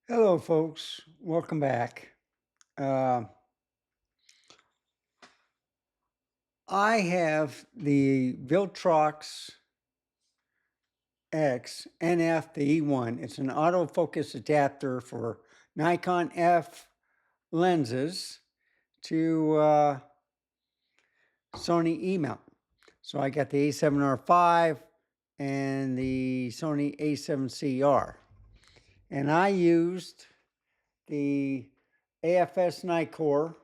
Hello, folks. Welcome back. Uh, I have the Viltrox X NF-E1. It's an autofocus adapter for Nikon F lenses to Sony E mount. So I got the A7R5 and the Sony A7CR. And I used the AFS Nikkor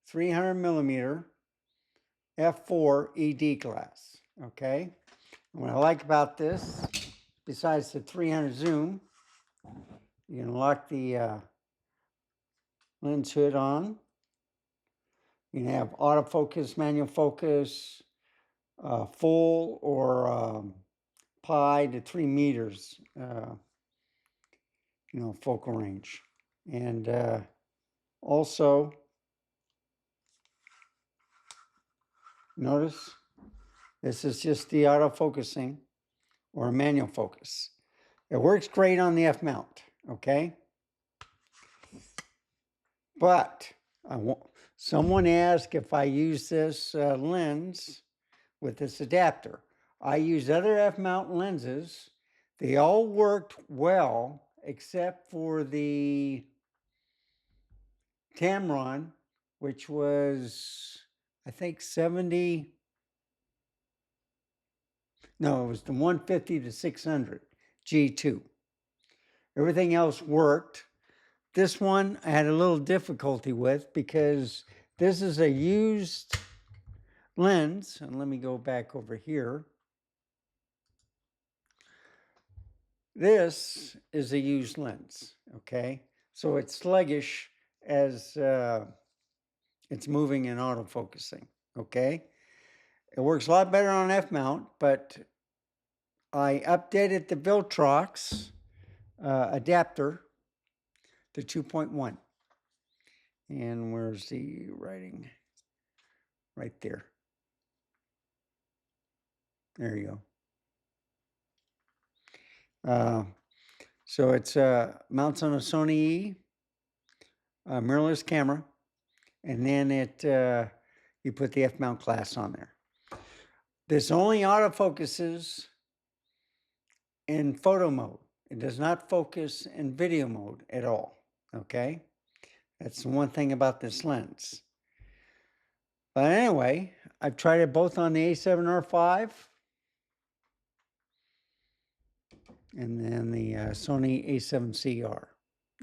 300 millimeter F4 ED glass. Okay. And what I like about this, besides the 300 zoom, you can lock the lens hood on. You can have autofocus, manual focus, full or pi to 3 meters, focal range. And also, notice this is just the autofocusing or manual focus. It works great on the F mount, okay? But someone asked if I use this lens with this adapter. I use other F mount lenses. They all worked well except for the Tamron, which was, I think, 70. No, it was the 150 to 600 G2. Everything else worked. This one I had a little difficulty with because this is a used lens. And let me go back over here. This is a used lens, okay? So it's sluggish as it's moving in autofocusing, okay? It works a lot better on F mount, but I updated the Viltrox adapter to 2.1. And where's the writing? Right there. There you go. So it's mounts on a Sony E mirrorless camera, and then you put the F mount glass on there. This only autofocuses in photo mode. It does not focus in video mode at all. Okay, that's the one thing about this lens. But anyway, I've tried it both on the A7R5 and then the Sony A7CR.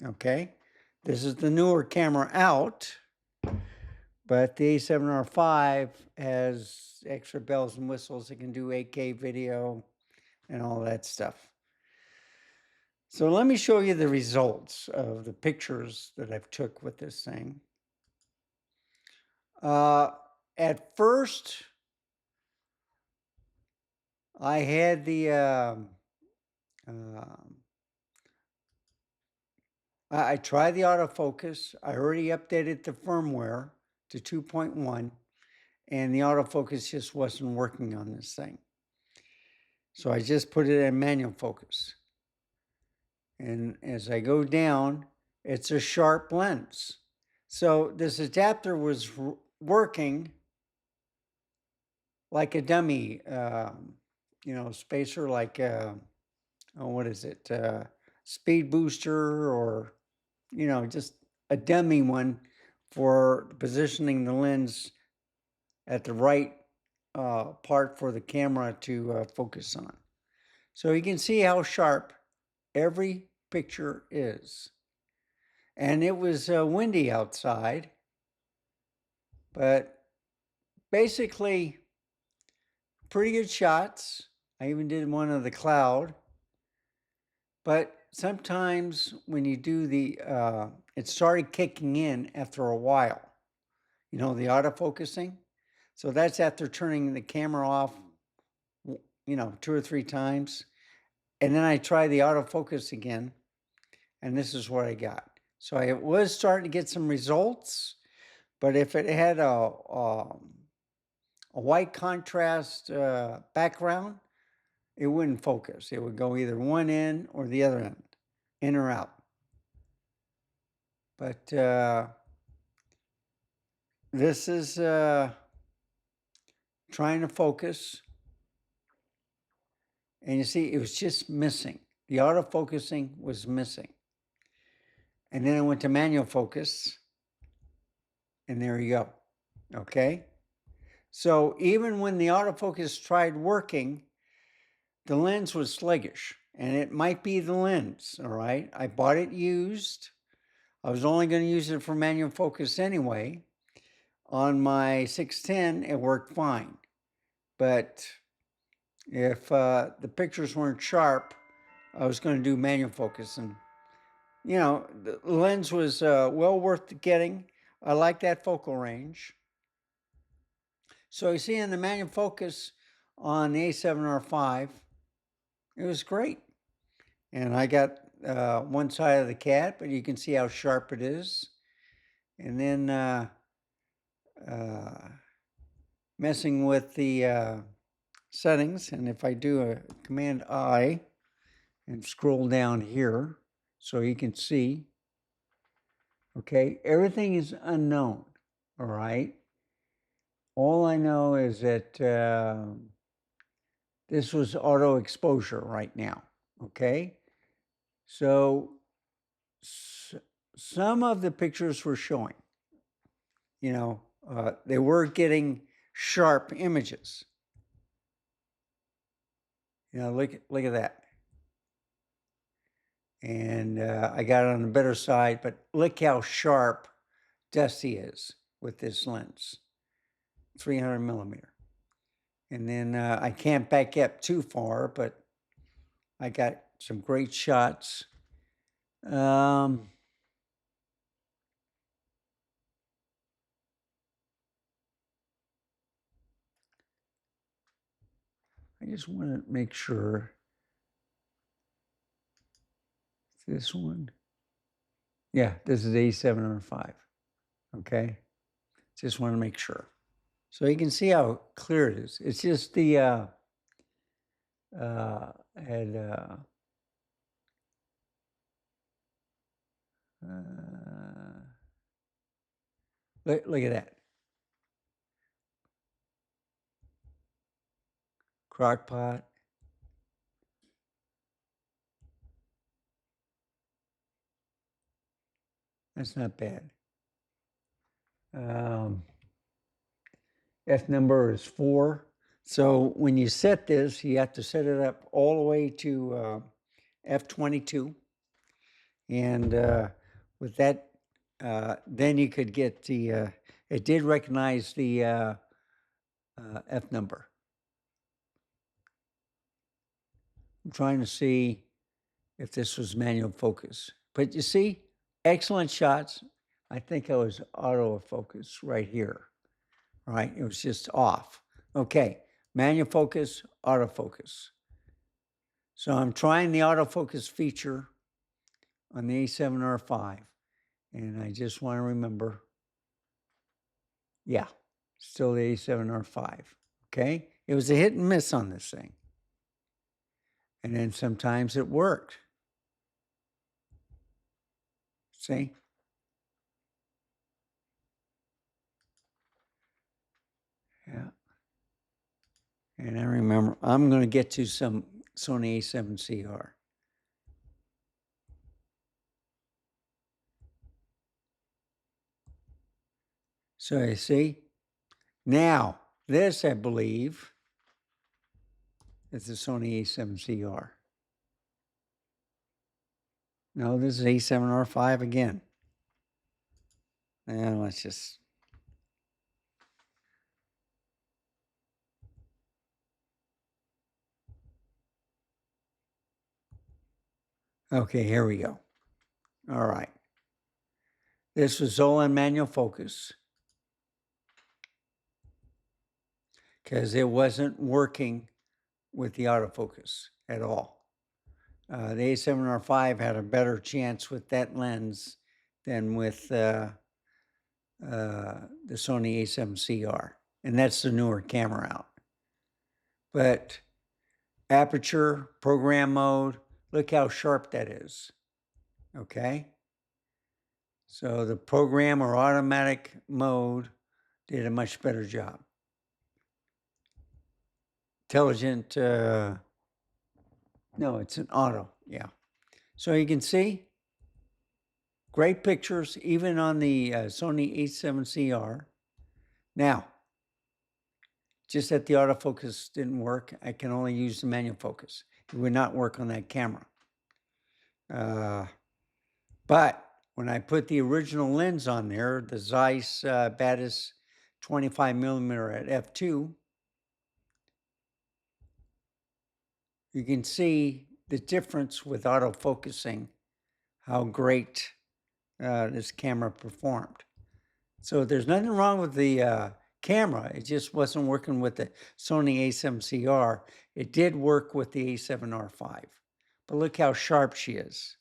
Okay, this is the newer camera out, but the A7R5 has extra bells and whistles. It can do 8K video and all that stuff. So let me show you the results of the pictures that I've took with this thing. At first, I had the I tried the autofocus. I already updated the firmware to 2.1, and the autofocus just wasn't working on this thing. So I just put it in manual focus. And as I go down, it's a sharp lens. So this adapter was working like a dummy, spacer, like, what is it? Speed booster, or, just a dummy one for positioning the lens at the right part for the camera to focus on. So you can see how sharp every picture is. And it was windy outside, but basically pretty good shots. I even did one of the cloud. But sometimes when you do it started kicking in after a while, the autofocusing. So that's after turning the camera off, 2 or 3 times. And then I try the autofocus again, and this is what I got. So I was starting to get some results, but if it had a white contrast background, it wouldn't focus. It would go either one end or the other end, in or out. But this is trying to focus. And you see, it was just missing. The autofocusing was missing. And then I went to manual focus, and there you go. Okay? So even when the autofocus tried working, the lens was sluggish. And it might be the lens, all right? I bought it used. I was only going to use it for manual focus anyway. On my 610, it worked fine. But if the pictures weren't sharp, I was going to do manual focus. And, you know, the lens was well worth getting. I like that focal range. So you see in the manual focus on the A7R5, it was great. And I got one side of the cat, but you can see how sharp it is. And then messing with the settings, and if I do a Command I and scroll down here so you can see, okay, everything is unknown, all right? All I know is that this was auto exposure right now, okay? So some of the pictures were showing, you know, they were getting sharp images. You know, look at that. And I got it on the better side, but look how sharp Dusty is with this lens, 300 millimeter. And then I can't back up too far, but I got some great shots. I just want to make sure. This one. Yeah, this is A7R5. Okay. Just want to make sure. So you can see how clear it is. It's just the look at that. Crock pot. That's not bad. F number is 4. So when you set this, you have to set it up all the way to F22. And with that, then you could get the, it did recognize the F number. I'm trying to see if this was manual focus. But you see, excellent shots. I think I was autofocus right here, right? It was just off. Okay, manual focus, autofocus. So I'm trying the autofocus feature on the A7R5, and I just want to remember, yeah, still the A7R5, okay? It was a hit and miss on this thing. And then sometimes it worked. See? Yeah. And I remember, I'm going to get to some Sony A7CR. So you see? Now, this, I believe, is the Sony A7CR. No, this is A7R5 again. And let's just... Okay, here we go. All right. This was all in manual focus because it wasn't working with the autofocus at all. The A7R5 had a better chance with that lens than with the Sony A7CR, and that's the newer camera out. But aperture, program mode, look how sharp that is, okay? So the program or automatic mode did a much better job. Intelligent, no, it's an auto, yeah. So you can see, great pictures, even on the Sony a7CR. Now, just that the autofocus didn't work, I can only use the manual focus. It would not work on that camera. But when I put the original lens on there, the Zeiss Batis 25mm at f2, you can see the difference with autofocusing, how great this camera performed. So there's nothing wrong with the camera. It just wasn't working with the Sony a7CR. It did work with the a7R5. But look how sharp she is.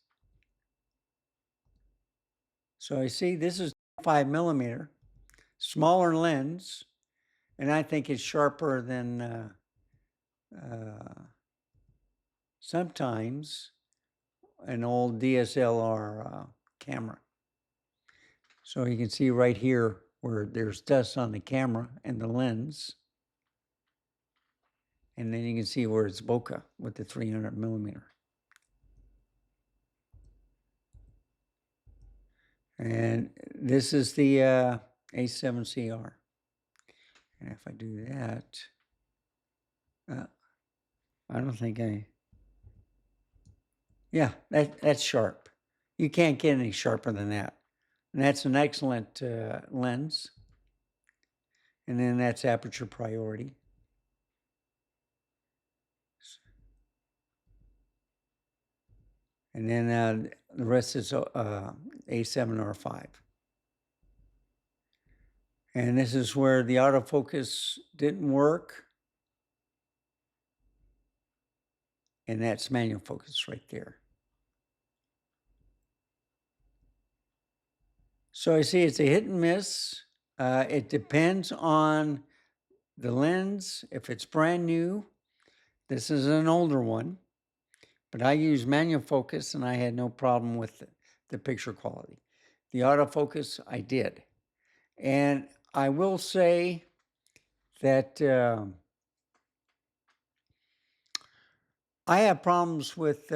So I see this is 5mm, smaller lens, and I think it's sharper than sometimes an old DSLR camera. So you can see right here where there's dust on the camera and the lens. And then you can see where it's bokeh with the 300mm. And this is the A7CR. And if I do that, I don't think yeah, that's sharp. You can't get any sharper than that. And that's an excellent lens. And then that's aperture priority. And then the rest is A7R5. And this is where the autofocus didn't work. And that's manual focus right there. So I see it's a hit and miss. It depends on the lens. If it's brand new, this is an older one, but I use manual focus and I had no problem with the picture quality. The autofocus, I did. And I will say that I have problems with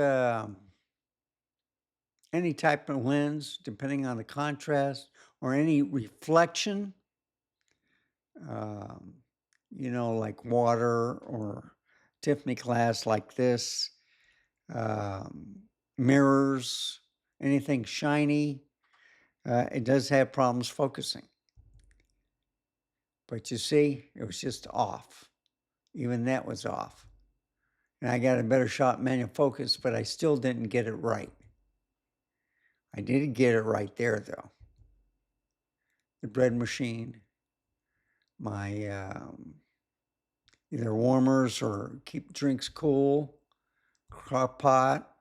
any type of lens, depending on the contrast or any reflection, you know, like water or Tiffany glass like this, mirrors, anything shiny. It does have problems focusing. But you see, it was just off. Even that was off. And I got a better shot manual focus, but I still didn't get it right. I did get it right there, though. The bread machine, my either warmers or keep drinks cool, crock pot.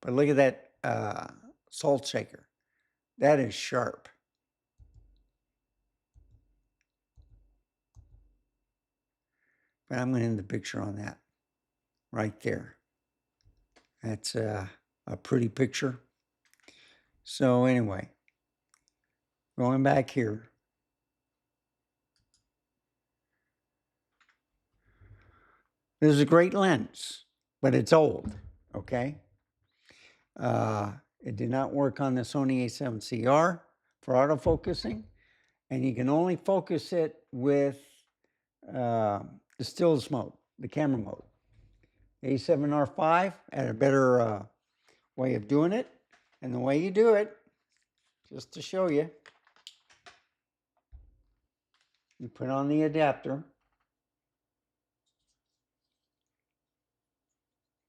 But look at that salt shaker. That is sharp. But I'm going to end the picture on that right there. That's a pretty picture. So anyway, going back here. This is a great lens, but it's old, okay? It did not work on the Sony a7CR for autofocusing, and you can only focus it with the stills mode, the camera mode. The A7R5 had a better way of doing it, and the way you do it, just to show you, you put on the adapter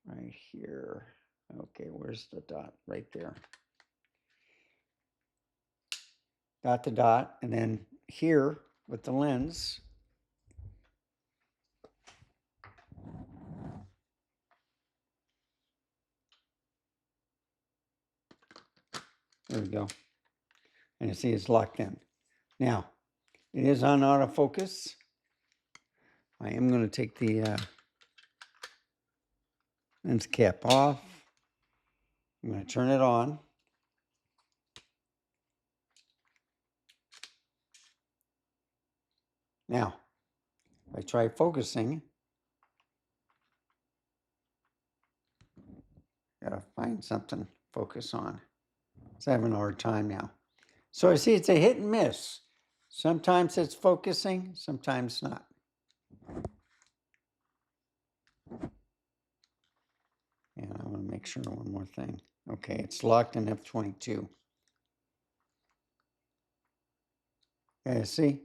right here. Okay, where's the dot? Right there. Dot to dot, and then here with the lens, there we go. And you see it's locked in. Now, it is on autofocus. I am going to take the lens cap off. I'm going to turn it on. Now, if I try focusing, gotta find something to focus on. It's having a hard time now. So I see it's a hit and miss. Sometimes it's focusing, sometimes not. And I want to make sure one more thing. Okay, it's locked in F22. Okay, see?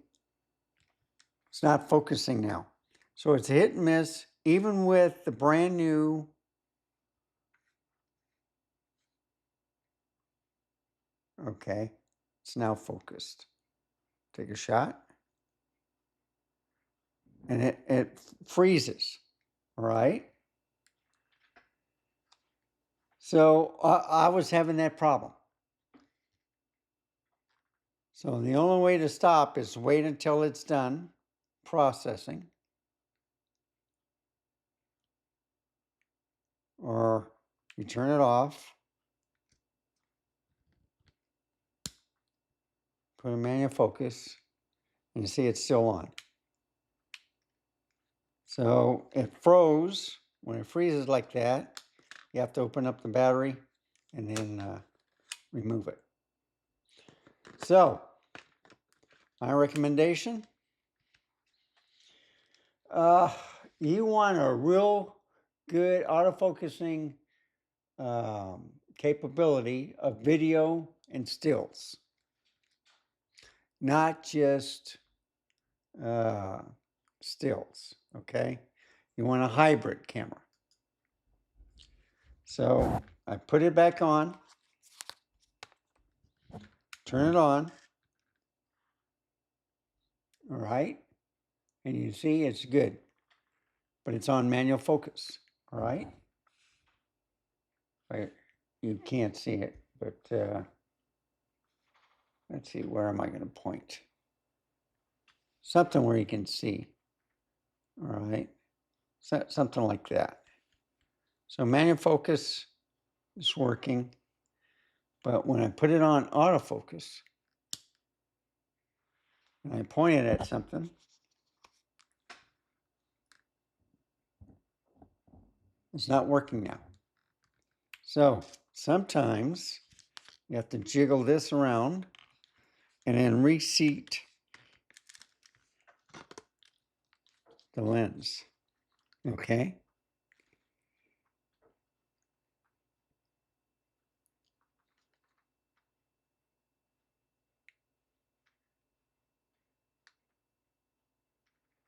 It's not focusing now. So it's a hit and miss, even with the brand new okay, it's now focused. Take a shot. And it freezes, all right? So I was having that problem. So the only way to stop is wait until it's done processing, or you turn it off, put a manual focus, and you see it's still on. So it froze. When it freezes like that, you have to open up the battery and then remove it. So my recommendation, you want a real good autofocusing capability of video and stills, not just stills, okay? You want a hybrid camera. So I put it back on, turn it on, all right? And you see it's good, but it's on manual focus, all right? You can't see it, but let's see, where am I going to point? Something where you can see, all right? Something like that. So manual focus is working, but when I put it on autofocus and I point it at something, it's not working now. So sometimes you have to jiggle this around and then reseat the lens, okay?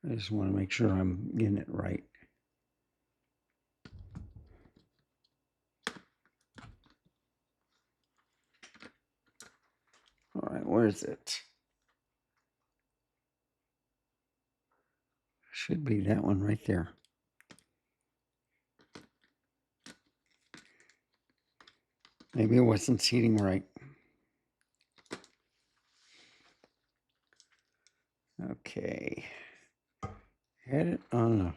I just want to make sure I'm getting it right. All right, where is it? Should be that one right there. Maybe it wasn't seating right. Okay. Had it on the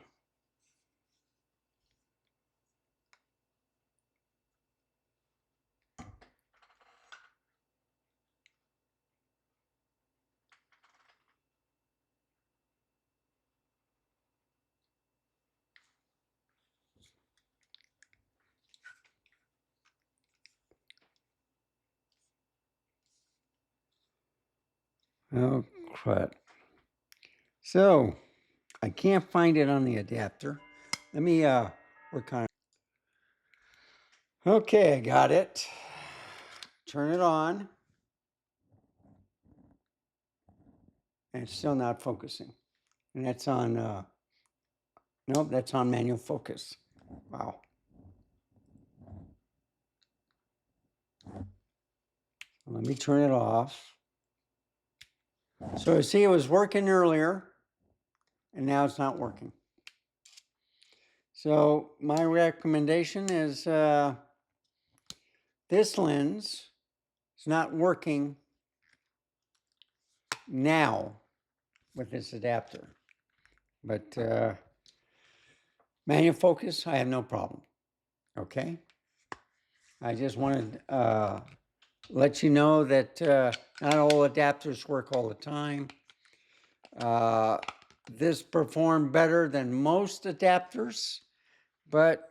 oh crap. So I can't find it on the adapter. Let me work on it. Okay, I got it. Turn it on. And it's still not focusing. And that's on, nope, that's on manual focus. Wow. Let me turn it off. So see, it was working earlier, and now it's not working. So my recommendation is this lens is not working now with this adapter. But manual focus, I have no problem. Okay? I just wanted to let you know that not all adapters work all the time. this performed better than most adapters, but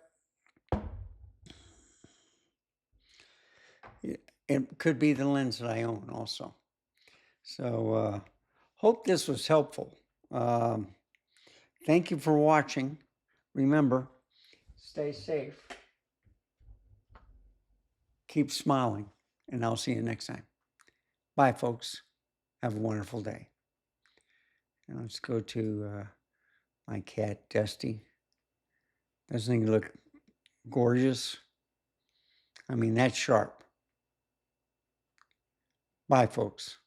it could be the lens that I own also. So hope this was helpful. Thank you for watching. Remember, stay safe, keep smiling, and I'll see you next time. Bye, folks. Have a wonderful day. And let's go to my cat, Dusty. Doesn't he look gorgeous? I mean, that's sharp. Bye, folks.